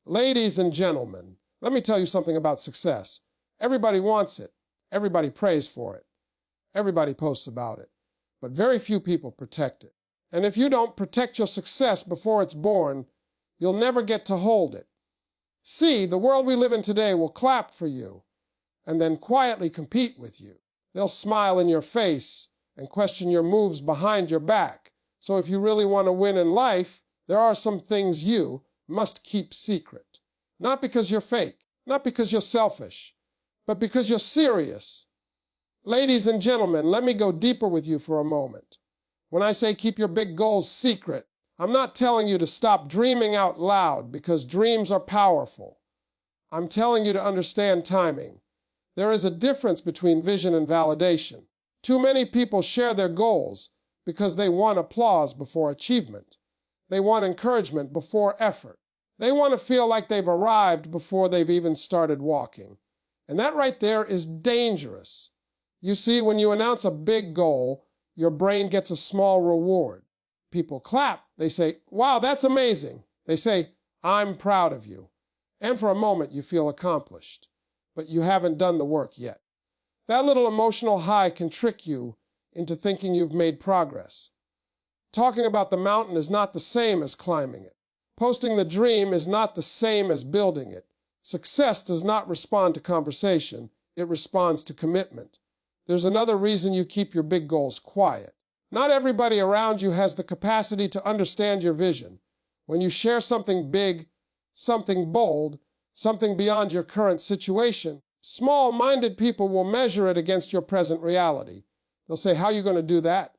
Ladies and gentlemen, let me tell you something about success. Everybody wants it. Everybody prays for it. Everybody posts about it. But very few people protect it. And if you don't protect your success before it's born, you'll never get to hold it. See, the world we live in today will clap for you and then quietly compete with you. They'll smile in your face and question your moves behind your back. So if you really want to win in life, there are some things you must keep secret. Not because you're fake, not because you're selfish, but because you're serious. Ladies and gentlemen, let me go deeper with you for a moment. When I say keep your big goals secret, I'm not telling you to stop dreaming out loud because dreams are powerful. I'm telling you to understand timing. There is a difference between vision and validation. Too many people share their goals because they want applause before achievement. They want encouragement before effort. They want to feel like they've arrived before they've even started walking. And that right there is dangerous. You see, when you announce a big goal, your brain gets a small reward. People clap. They say, "Wow, that's amazing." They say, "I'm proud of you." And for a moment, you feel accomplished. But you haven't done the work yet. That little emotional high can trick you into thinking you've made progress. Talking about the mountain is not the same as climbing it. Posting the dream is not the same as building it. Success does not respond to conversation. It responds to commitment. There's another reason you keep your big goals quiet. Not everybody around you has the capacity to understand your vision. When you share something big, something bold, something beyond your current situation, small-minded people will measure it against your present reality. They'll say, "How are you going to do that?"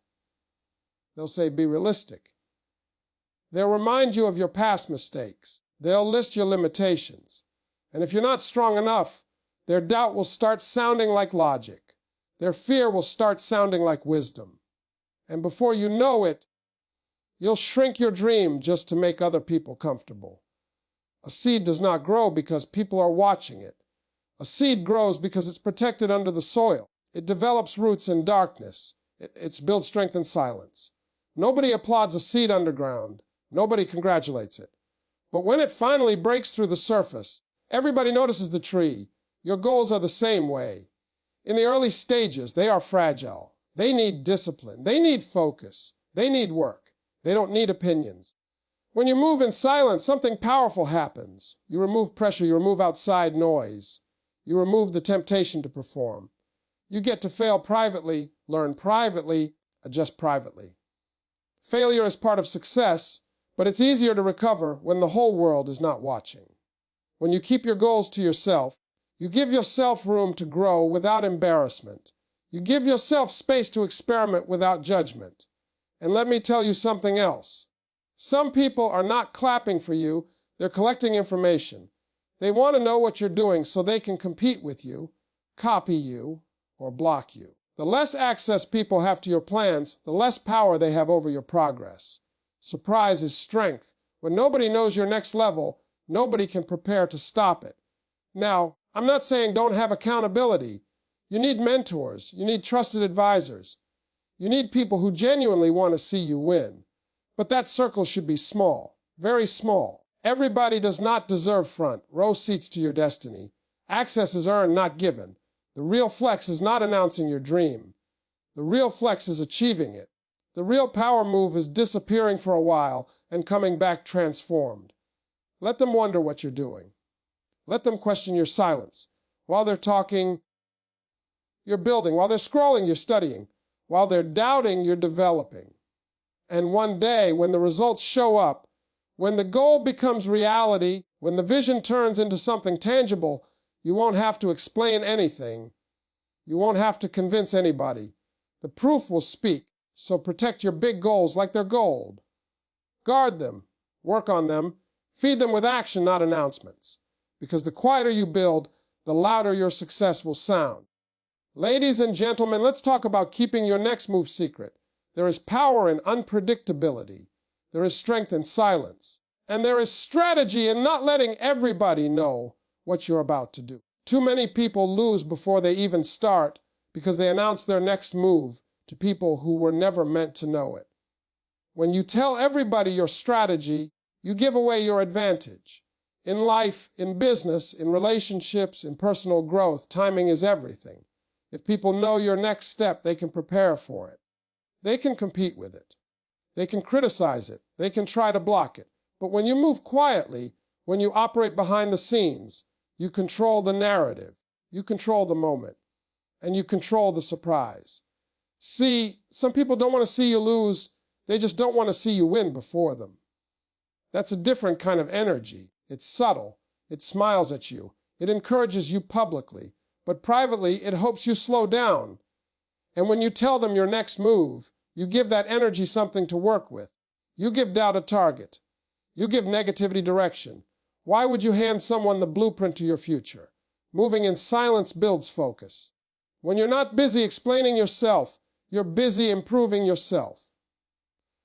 They'll say, "Be realistic." They'll remind you of your past mistakes. They'll list your limitations. And if you're not strong enough, their doubt will start sounding like logic. Their fear will start sounding like wisdom. And before you know it, you'll shrink your dream just to make other people comfortable. A seed does not grow because people are watching it. A seed grows because it's protected under the soil. It develops roots in darkness. It's built strength in silence. Nobody applauds a seed underground. Nobody congratulates it. But when it finally breaks through the surface, everybody notices the tree. Your goals are the same way. In the early stages, they are fragile. They need discipline. They need focus. They need work. They don't need opinions. When you move in silence, something powerful happens. You remove pressure. You remove outside noise. You remove the temptation to perform. You get to fail privately, learn privately, adjust privately. Failure is part of success, but it's easier to recover when the whole world is not watching. When you keep your goals to yourself, you give yourself room to grow without embarrassment. You give yourself space to experiment without judgment. And let me tell you something else. Some people are not clapping for you, they're collecting information. They want to know what you're doing so they can compete with you, copy you, or block you. The less access people have to your plans, the less power they have over your progress. Surprise is strength. When nobody knows your next level, nobody can prepare to stop it. Now, I'm not saying don't have accountability. You need mentors. You need trusted advisors. You need people who genuinely want to see you win. But that circle should be small, very small. Everybody does not deserve front row seats to your destiny. Access is earned, not given. The real flex is not announcing your dream. The real flex is achieving it. The real power move is disappearing for a while and coming back transformed. Let them wonder what you're doing. Let them question your silence. While they're talking, you're building. While they're scrolling, you're studying. While they're doubting, you're developing. And one day, when the results show up, when the goal becomes reality, when the vision turns into something tangible, you won't have to explain anything. You won't have to convince anybody. The proof will speak. So protect your big goals like they're gold. Guard them. Work on them. Feed them with action, not announcements. Because the quieter you build, the louder your success will sound. Ladies and gentlemen, let's talk about keeping your next move secret. There is power in unpredictability. There is strength in silence. And there is strategy in not letting everybody know what you're about to do. Too many people lose before they even start because they announce their next move to people who were never meant to know it. When you tell everybody your strategy, you give away your advantage. In life, in business, in relationships, in personal growth, timing is everything. If people know your next step, they can prepare for it. They can compete with it. They can criticize it. They can try to block it. But when you move quietly, when you operate behind the scenes, you control the narrative, you control the moment, and you control the surprise. See, some people don't want to see you lose. They just don't want to see you win before them. That's a different kind of energy. It's subtle. It smiles at you. It encourages you publicly. But privately, it hopes you slow down. And when you tell them your next move, you give that energy something to work with. You give doubt a target. You give negativity direction. Why would you hand someone the blueprint to your future? Moving in silence builds focus. When you're not busy explaining yourself, you're busy improving yourself.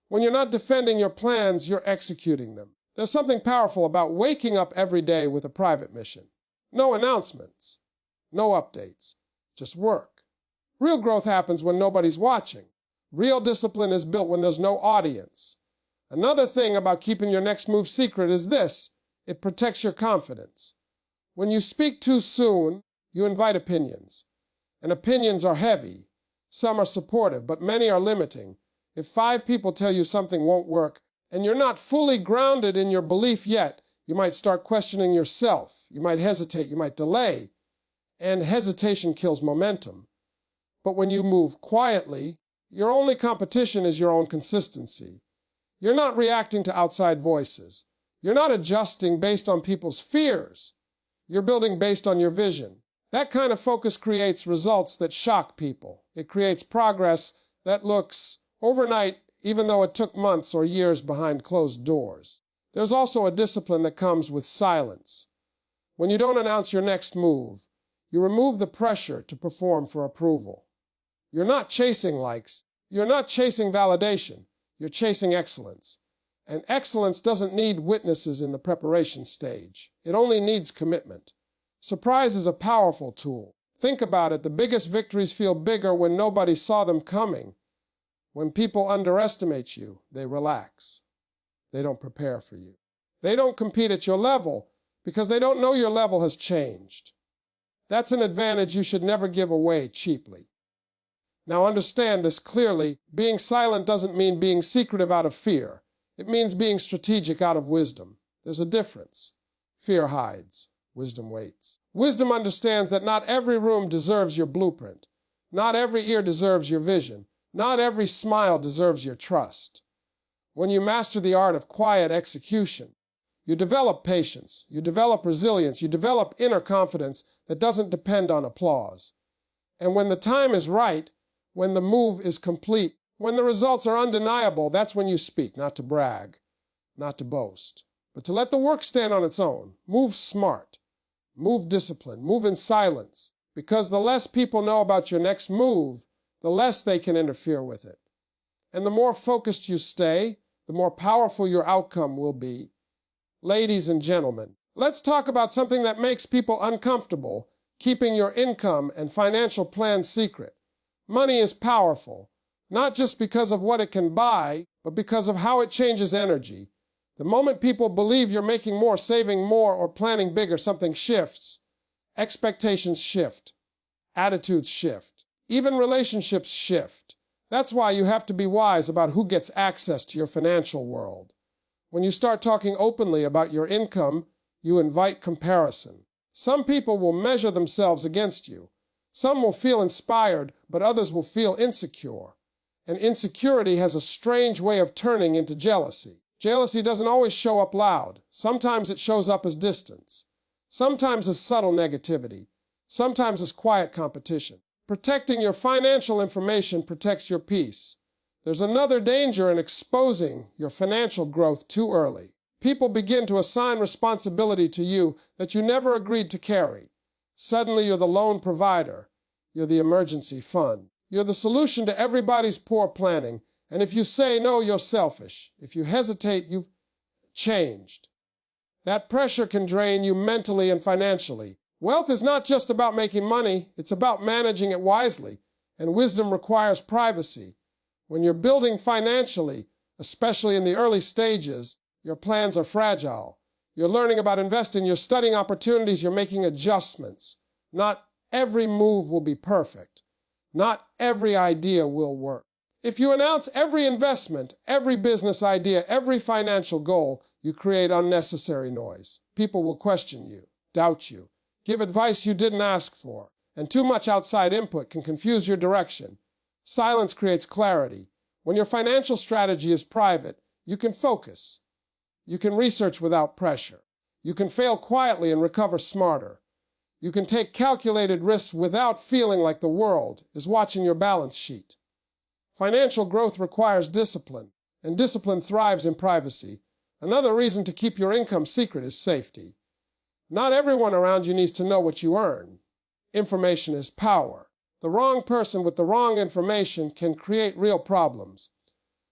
When you're not defending your plans, you're executing them. There's something powerful about waking up every day with a private mission. No announcements, no updates, just work. Real growth happens when nobody's watching. Real discipline is built when there's no audience. Another thing about keeping your next move secret is this: it protects your confidence. When you speak too soon, you invite opinions. And opinions are heavy. Some are supportive, but many are limiting. If 5 people tell you something won't work, and you're not fully grounded in your belief yet, you might start questioning yourself. You might hesitate. You might delay. And hesitation kills momentum. But when you move quietly, your only competition is your own consistency. You're not reacting to outside voices. You're not adjusting based on people's fears. You're building based on your vision. That kind of focus creates results that shock people. It creates progress that looks overnight, even though it took months or years behind closed doors. There's also a discipline that comes with silence. When you don't announce your next move, you remove the pressure to perform for approval. You're not chasing likes. You're not chasing validation. You're chasing excellence. And excellence doesn't need witnesses in the preparation stage. It only needs commitment. Surprise is a powerful tool. Think about it. The biggest victories feel bigger when nobody saw them coming. When people underestimate you, they relax. They don't prepare for you. They don't compete at your level because they don't know your level has changed. That's an advantage you should never give away cheaply. Now understand this clearly. Being silent doesn't mean being secretive out of fear. It means being strategic out of wisdom. There's a difference. Fear hides. Wisdom waits. Wisdom understands that not every room deserves your blueprint. Not every ear deserves your vision. Not every smile deserves your trust. When you master the art of quiet execution, you develop patience, you develop resilience, you develop inner confidence that doesn't depend on applause. And when the time is right, when the move is complete, when the results are undeniable, that's when you speak, not to brag, not to boast, but to let the work stand on its own. Move smart, move disciplined, move in silence, because the less people know about your next move, the less they can interfere with it. And the more focused you stay, the more powerful your outcome will be. Ladies and gentlemen, let's talk about something that makes people uncomfortable: keeping your income and financial plans secret. Money is powerful, not just because of what it can buy, but because of how it changes energy. The moment people believe you're making more, saving more, or planning bigger, something shifts. Expectations shift. Attitudes shift. Even relationships shift. That's why you have to be wise about who gets access to your financial world. When you start talking openly about your income, you invite comparison. Some people will measure themselves against you. Some will feel inspired, but others will feel insecure. And insecurity has a strange way of turning into jealousy. Jealousy doesn't always show up loud. Sometimes it shows up as distance. Sometimes as subtle negativity. Sometimes as quiet competition. Protecting your financial information protects your peace. There's another danger in exposing your financial growth too early. People begin to assign responsibility to you that you never agreed to carry. Suddenly you're the loan provider. You're the emergency fund. You're the solution to everybody's poor planning. And if you say no, you're selfish. If you hesitate, you've changed. That pressure can drain you mentally and financially. Wealth is not just about making money. It's about managing it wisely. And wisdom requires privacy. When you're building financially, especially in the early stages, your plans are fragile. You're learning about investing, you're studying opportunities, you're making adjustments. Not every move will be perfect. Not every idea will work. If you announce every investment, every business idea, every financial goal, you create unnecessary noise. People will question you, doubt you, give advice you didn't ask for, and too much outside input can confuse your direction. Silence creates clarity. When your financial strategy is private, you can focus. You can research without pressure. You can fail quietly and recover smarter. You can take calculated risks without feeling like the world is watching your balance sheet. Financial growth requires discipline, and discipline thrives in privacy. Another reason to keep your income secret is safety. Not everyone around you needs to know what you earn. Information is power. The wrong person with the wrong information can create real problems.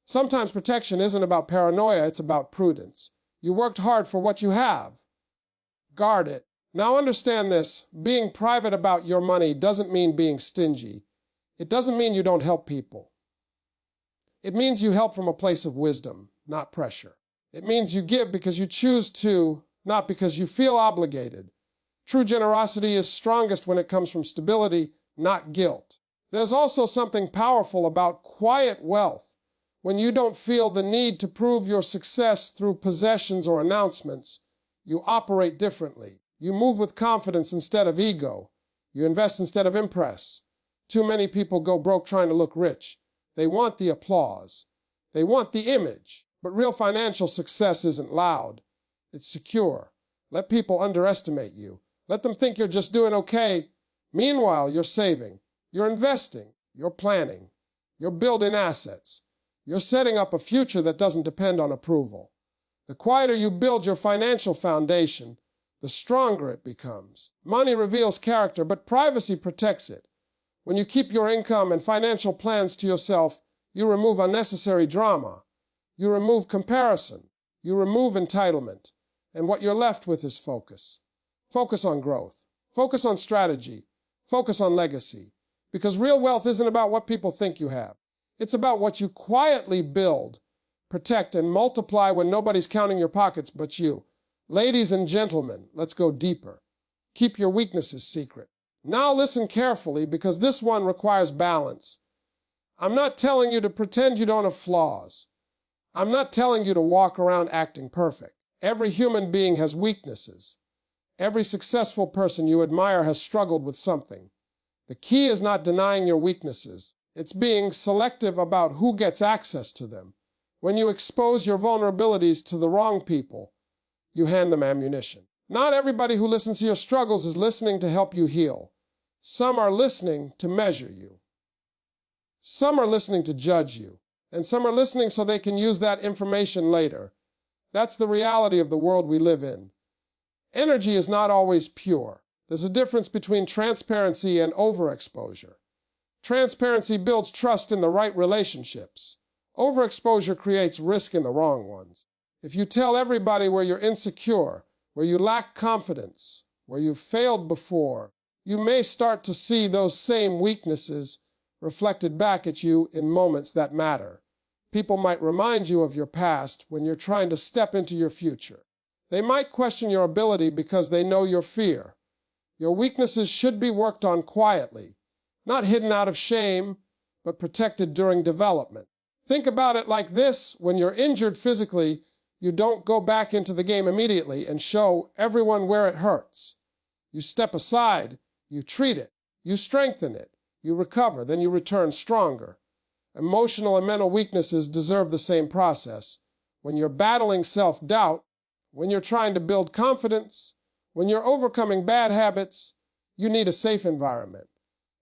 Sometimes protection isn't about paranoia, it's about prudence. You worked hard for what you have. Guard it. Now understand this, being private about your money doesn't mean being stingy. It doesn't mean you don't help people. It means you help from a place of wisdom, not pressure. It means you give because you choose to, not because you feel obligated. True generosity is strongest when it comes from stability, not guilt. There's also something powerful about quiet wealth. When you don't feel the need to prove your success through possessions or announcements, you operate differently. You move with confidence instead of ego. You invest instead of impress. Too many people go broke trying to look rich. They want the applause. They want the image. But real financial success isn't loud. It's secure. Let people underestimate you. Let them think you're just doing okay. Meanwhile, you're saving. You're investing. You're planning. You're building assets. You're setting up a future that doesn't depend on approval. The quieter you build your financial foundation, the stronger it becomes. Money reveals character, but privacy protects it. When you keep your income and financial plans to yourself, you remove unnecessary drama. You remove comparison. You remove entitlement. And what you're left with is focus. Focus on growth. Focus on strategy. Focus on legacy. Because real wealth isn't about what people think you have. It's about what you quietly build, protect, and multiply when nobody's counting your pockets but you. Ladies and gentlemen, let's go deeper. Keep your weaknesses secret. Now listen carefully, because this one requires balance. I'm not telling you to pretend you don't have flaws. I'm not telling you to walk around acting perfect. Every human being has weaknesses. Every successful person you admire has struggled with something. The key is not denying your weaknesses. It's being selective about who gets access to them. When you expose your vulnerabilities to the wrong people, you hand them ammunition. Not everybody who listens to your struggles is listening to help you heal. Some are listening to measure you. Some are listening to judge you. And some are listening so they can use that information later. That's the reality of the world we live in. Energy is not always pure. There's a difference between transparency and overexposure. Transparency builds trust in the right relationships. Overexposure creates risk in the wrong ones. If you tell everybody where you're insecure, where you lack confidence, where you've failed before, you may start to see those same weaknesses reflected back at you in moments that matter. People might remind you of your past when you're trying to step into your future. They might question your ability because they know your fear. Your weaknesses should be worked on quietly, not hidden out of shame, but protected during development. Think about it like this: when you're injured physically, you don't go back into the game immediately and show everyone where it hurts. You step aside, you treat it, you strengthen it, you recover, then you return stronger. Emotional and mental weaknesses deserve the same process. When you're battling self-doubt, when you're trying to build confidence, when you're overcoming bad habits, you need a safe environment.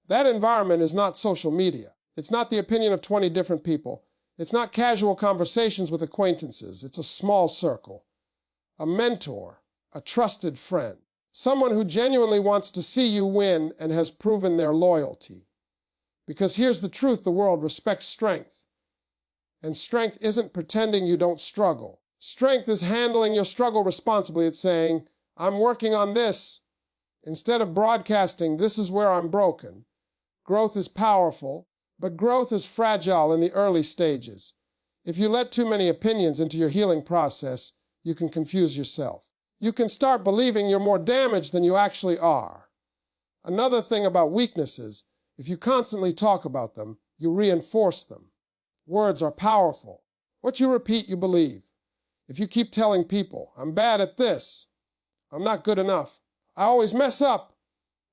That environment is not social media. It's not the opinion of 20 different people. It's not casual conversations with acquaintances. It's a small circle. A mentor, a trusted friend, someone who genuinely wants to see you win and has proven their loyalty. Because here's the truth: the world respects strength. And strength isn't pretending you don't struggle. Strength is handling your struggle responsibly. It's saying, I'm working on this, instead of broadcasting, this is where I'm broken. Growth is powerful, but growth is fragile in the early stages. If you let too many opinions into your healing process, you can confuse yourself. You can start believing you're more damaged than you actually are. Another thing about weaknesses, if you constantly talk about them, you reinforce them. Words are powerful. What you repeat, you believe. If you keep telling people, I'm bad at this, I'm not good enough, I always mess up,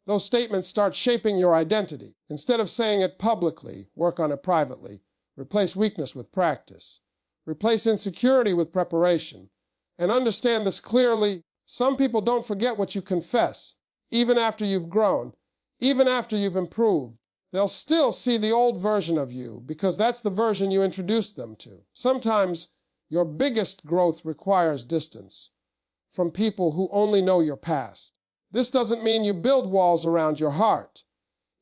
those statements start shaping your identity. Instead of saying it publicly, work on it privately. Replace weakness with practice. Replace insecurity with preparation. And understand this clearly, some people don't forget what you confess, even after you've grown, even after you've improved. They'll still see the old version of you because that's the version you introduced them to. Sometimes your biggest growth requires distance from people who only know your past. This doesn't mean you build walls around your heart.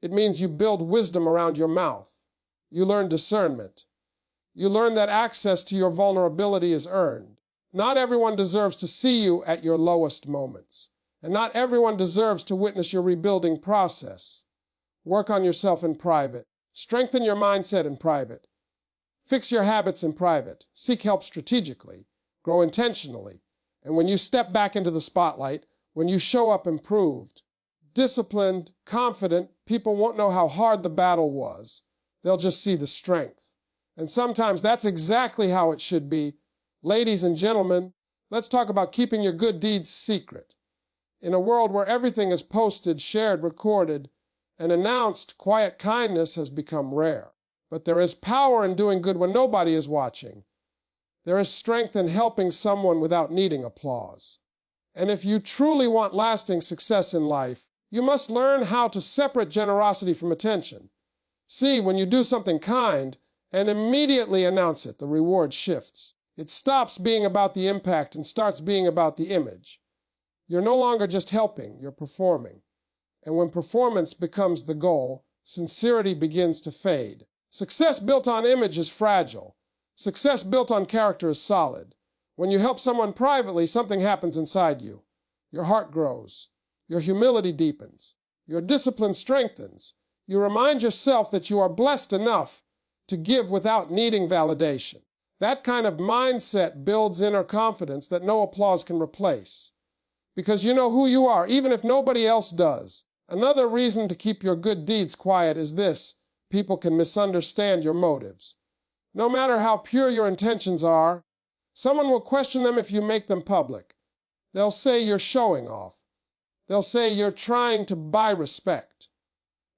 It means you build wisdom around your mouth. You learn discernment. You learn that access to your vulnerability is earned. Not everyone deserves to see you at your lowest moments, and not everyone deserves to witness your rebuilding process. Work on yourself in private. Strengthen your mindset in private. Fix your habits in private. Seek help strategically. Grow intentionally. And when you step back into the spotlight, when you show up improved, disciplined, confident, people won't know how hard the battle was. They'll just see the strength. And sometimes that's exactly how it should be. Ladies and gentlemen, let's talk about keeping your good deeds secret. In a world where everything is posted, shared, recorded, and announced, quiet kindness has become rare. But there is power in doing good when nobody is watching. There is strength in helping someone without needing applause. And if you truly want lasting success in life, you must learn how to separate generosity from attention. See, when you do something kind and immediately announce it, the reward shifts. It stops being about the impact and starts being about the image. You're no longer just helping, you're performing. And when performance becomes the goal, sincerity begins to fade. Success built on image is fragile. Success built on character is solid. When you help someone privately, something happens inside you. Your heart grows. Your humility deepens. Your discipline strengthens. You remind yourself that you are blessed enough to give without needing validation. That kind of mindset builds inner confidence that no applause can replace. Because you know who you are, even if nobody else does. Another reason to keep your good deeds quiet is this: people can misunderstand your motives. No matter how pure your intentions are, someone will question them if you make them public. They'll say you're showing off. They'll say you're trying to buy respect.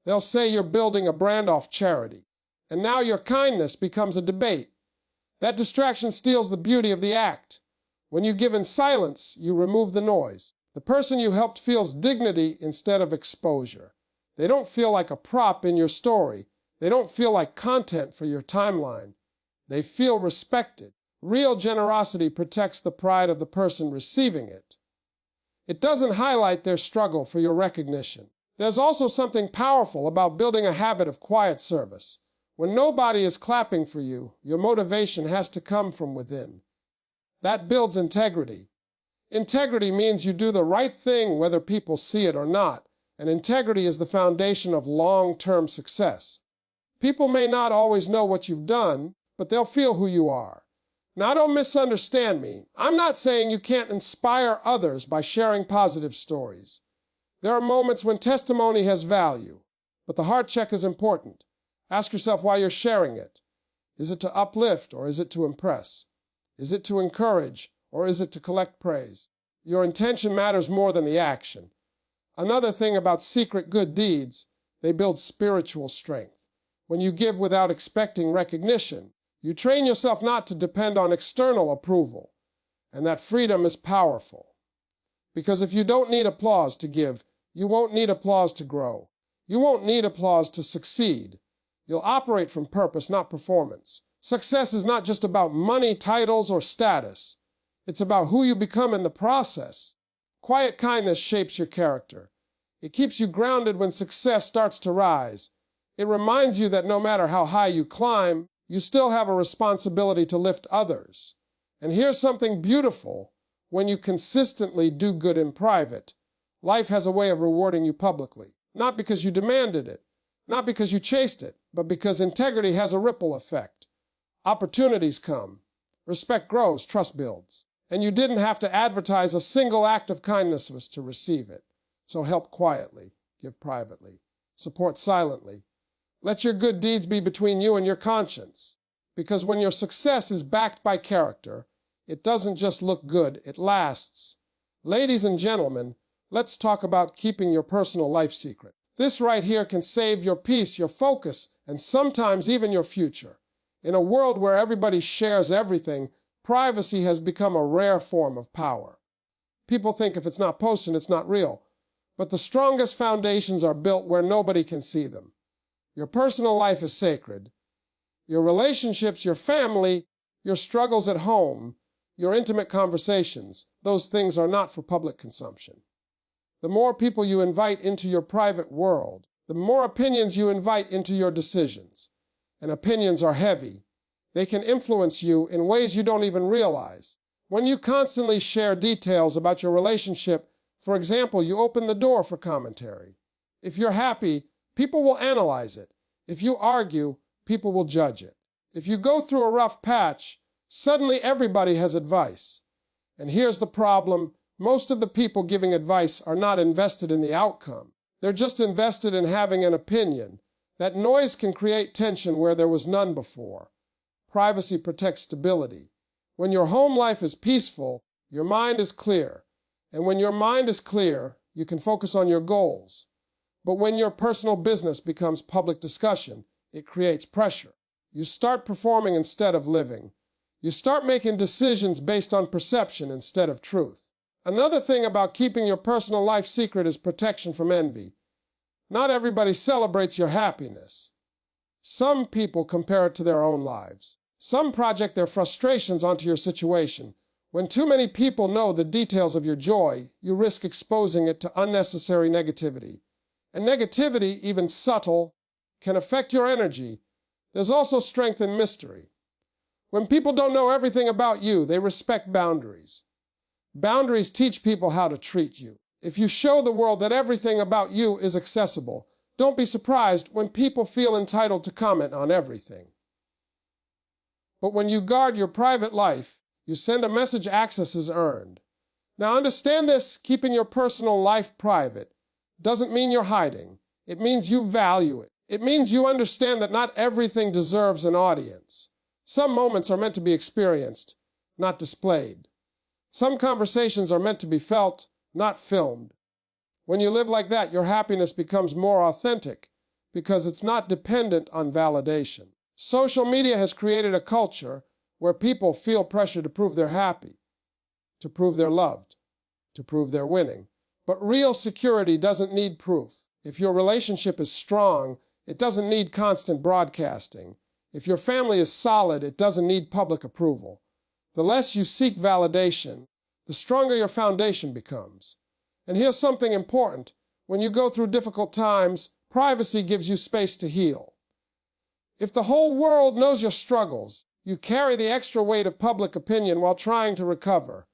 They'll say you're building a brand off charity. And now your kindness becomes a debate. That distraction steals the beauty of the act. When you give in silence, you remove the noise. The person you helped feels dignity instead of exposure. They don't feel like a prop in your story. They don't feel like content for your timeline. They feel respected. Real generosity protects the pride of the person receiving it. It doesn't highlight their struggle for your recognition. There's also something powerful about building a habit of quiet service. When nobody is clapping for you, your motivation has to come from within. That builds integrity. Integrity means you do the right thing whether people see it or not, and integrity is the foundation of long-term success. People may not always know what you've done, but they'll feel who you are. Now, don't misunderstand me. I'm not saying you can't inspire others by sharing positive stories. There are moments when testimony has value, but the heart check is important. Ask yourself why you're sharing it. Is it to uplift or is it to impress? Is it to encourage or is it to collect praise? Your intention matters more than the action. Another thing about secret good deeds, they build spiritual strength. When you give without expecting recognition, you train yourself not to depend on external approval, and that freedom is powerful. Because if you don't need applause to give, you won't need applause to grow. You won't need applause to succeed. You'll operate from purpose, not performance. Success is not just about money, titles, or status. It's about who you become in the process. Quiet kindness shapes your character. It keeps you grounded when success starts to rise. It reminds you that no matter how high you climb, you still have a responsibility to lift others. And here's something beautiful. When you consistently do good in private, life has a way of rewarding you publicly. Not because you demanded it, not because you chased it, but because integrity has a ripple effect. Opportunities come. Respect grows, trust builds. And you didn't have to advertise a single act of kindness to receive it. So help quietly, give privately, support silently. Let your good deeds be between you and your conscience. Because when your success is backed by character, it doesn't just look good, it lasts. Ladies and gentlemen, let's talk about keeping your personal life secret. This right here can save your peace, your focus, and sometimes even your future. In a world where everybody shares everything, privacy has become a rare form of power. People think if it's not posted, it's not real. But the strongest foundations are built where nobody can see them. Your personal life is sacred. Your relationships, your family, your struggles at home, your intimate conversations, those things are not for public consumption. The more people you invite into your private world, the more opinions you invite into your decisions. And opinions are heavy. They can influence you in ways you don't even realize. When you constantly share details about your relationship, for example, you open the door for commentary. If you're happy, people will analyze it. If you argue, people will judge it. If you go through a rough patch, suddenly everybody has advice. And here's the problem. Most of the people giving advice are not invested in the outcome. They're just invested in having an opinion. That noise can create tension where there was none before. Privacy protects stability. When your home life is peaceful, your mind is clear. And when your mind is clear, you can focus on your goals. But when your personal business becomes public discussion, it creates pressure. You start performing instead of living. You start making decisions based on perception instead of truth. Another thing about keeping your personal life secret is protection from envy. Not everybody celebrates your happiness. Some people compare it to their own lives. Some project their frustrations onto your situation. When too many people know the details of your joy, you risk exposing it to unnecessary negativity. And negativity, even subtle, can affect your energy. There's also strength in mystery. When people don't know everything about you, they respect boundaries. Boundaries teach people how to treat you. If you show the world that everything about you is accessible, don't be surprised when people feel entitled to comment on everything. But when you guard your private life, you send a message access is earned. Now understand this, keeping your personal life private doesn't mean you're hiding. It means you value it. It means you understand that not everything deserves an audience. Some moments are meant to be experienced, not displayed. Some conversations are meant to be felt, not filmed. When you live like that, your happiness becomes more authentic because it's not dependent on validation. Social media has created a culture where people feel pressure to prove they're happy, to prove they're loved, to prove they're winning. But real security doesn't need proof. If your relationship is strong, it doesn't need constant broadcasting. If your family is solid, it doesn't need public approval. The less you seek validation, the stronger your foundation becomes. And here's something important. When you go through difficult times, privacy gives you space to heal. If the whole world knows your struggles, you carry the extra weight of public opinion while trying to recover.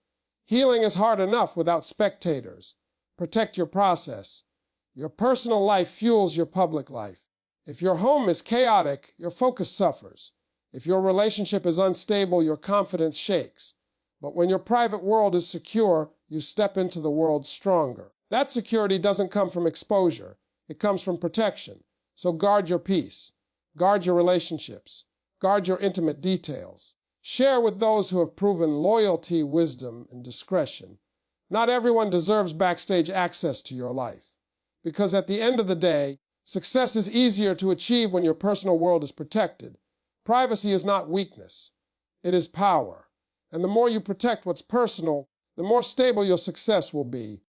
Healing is hard enough without spectators. Protect your process. Your personal life fuels your public life. If your home is chaotic, your focus suffers. If your relationship is unstable, your confidence shakes. But when your private world is secure, you step into the world stronger. That security doesn't come from exposure. It comes from protection. So guard your peace. Guard your relationships. Guard your intimate details. Share with those who have proven loyalty, wisdom, and discretion. Not everyone deserves backstage access to your life. Because at the end of the day, success is easier to achieve when your personal world is protected. Privacy is not weakness. It is power. And the more you protect what's personal, the more stable your success will be.